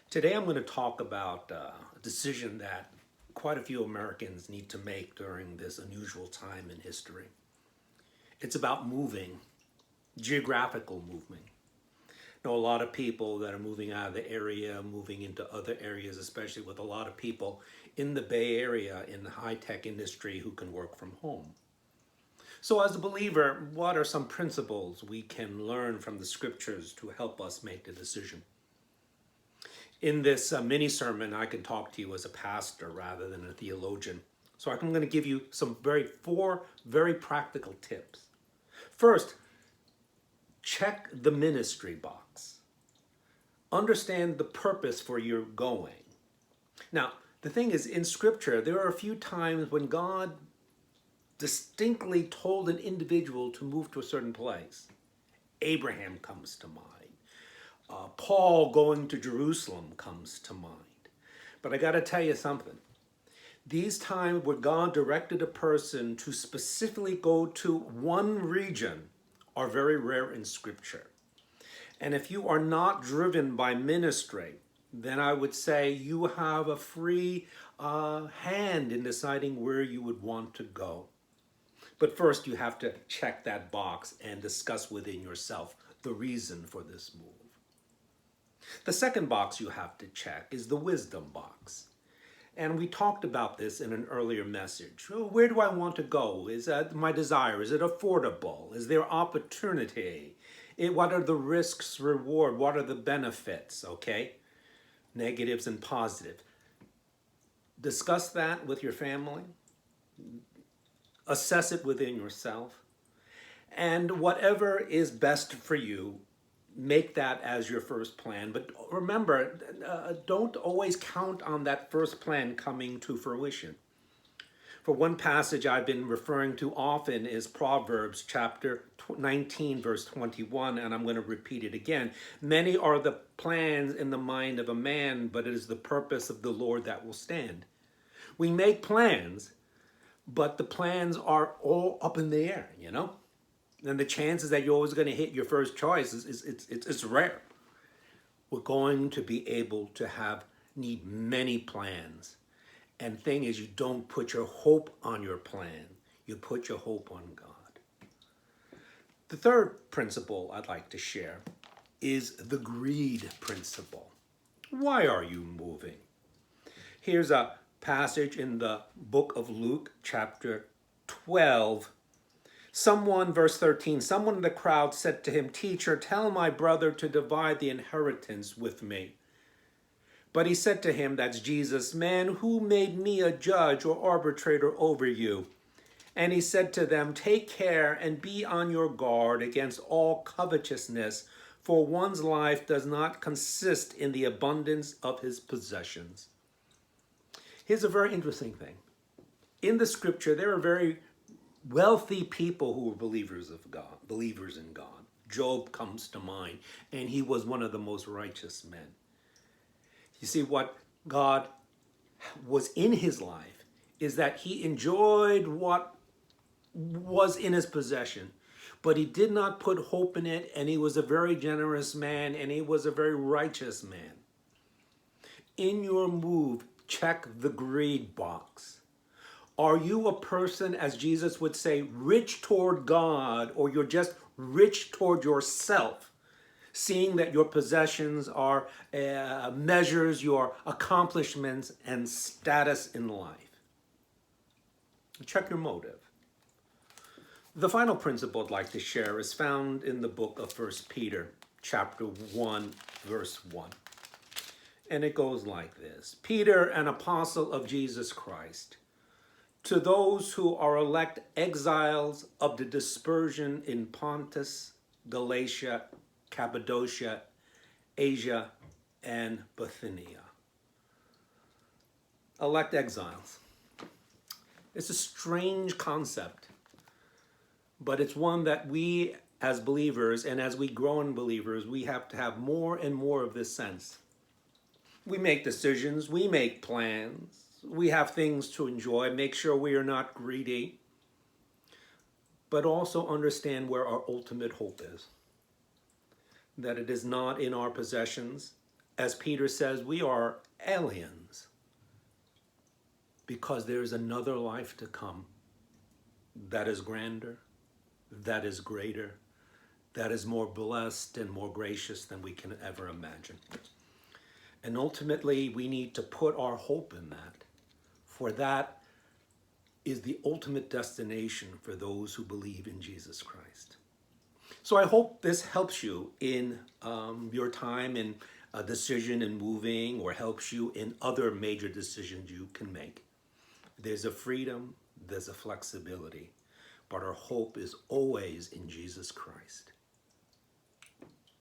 Today I'm going to talk about a decision that quite a few Americans need to make during this unusual time in history. It's about moving, geographical moving. I know a lot of people that are moving out of the area, moving into other areas, especially with a lot of people in the Bay Area in the high-tech industry who can work from home. So as a believer, what are some principles we can learn from the scriptures to help us make the decision? In this mini sermon, I can talk to you as a pastor rather than a theologian. So I'm going to give you four very practical tips. First, check the ministry box. Understand the purpose for your going. Now, the thing is, in Scripture, there are a few times when God distinctly told an individual to move to a certain place. Abraham comes to mind. Paul going to Jerusalem comes to mind. But I got to tell you something. These times where God directed a person to specifically go to one region are very rare in Scripture. And if you are not driven by ministry, then I would say you have a free hand in deciding where you would want to go. But first, you have to check that box and discuss within yourself the reason for this move. The second box you have to check is the wisdom box. And we talked about this in an earlier message. Where do I want to go? Is that my desire? Is it affordable? Is there opportunity? What are the risks, reward? What are the benefits? Okay? Negatives and positive. Discuss that with your family. Assess it within yourself. And whatever is best for you, make that as your first plan. But remember, don't always count on that first plan coming to fruition. For one passage I've been referring to often is Proverbs chapter 19, verse 21, and I'm going to repeat it again. Many are the plans in the mind of a man, but it is the purpose of the Lord that will stand. We make plans, but the plans are all up in the air, And the chances that you're always going to hit your first choice is rare. We're going to be able to need many plans. And thing is, you don't put your hope on your plan. You put your hope on God. The third principle I'd like to share is the greed principle. Why are you moving? Here's a passage in the book of Luke, chapter 12, verse 13, someone in the crowd said to him, "Teacher, tell my brother to divide the inheritance with me." But he said to him, that's Jesus, "Man, who made me a judge or arbitrator over you?" And he said to them, "Take care and be on your guard against all covetousness, for one's life does not consist in the abundance of his possessions." Here's a very interesting thing. In the scripture, there are very wealthy people who were believers of God, believers in God. Job comes to mind, and he was one of the most righteous men. You see, what God was in his life is that he enjoyed what was in his possession, but he did not put hope in it, and he was a very generous man, and he was a very righteous man. In your move, check the greed box. Are you a person, as Jesus would say, rich toward God, or you're just rich toward yourself, seeing that your possessions are measures your accomplishments and status in life? Check your motive. The final principle I'd like to share is found in the book of 1 Peter, chapter 1, verse 1. And it goes like this. Peter, an apostle of Jesus Christ, to those who are elect exiles of the dispersion in Pontus, Galatia, Cappadocia, Asia, and Bithynia. Elect exiles. It's a strange concept, but it's one that we as believers and as we grow in believers, we have to have more and more of this sense. We make decisions, we make plans, we have things to enjoy, make sure we are not greedy, but also understand where our ultimate hope is. That it is not in our possessions, as Peter says, we are aliens because there is another life to come that is grander, that is greater, that is more blessed and more gracious than we can ever imagine. And ultimately, we need to put our hope in that, for that is the ultimate destination for those who believe in Jesus Christ. So I hope this helps you in your time in a decision in moving, or helps you in other major decisions you can make. There's a freedom, there's a flexibility, but our hope is always in Jesus Christ.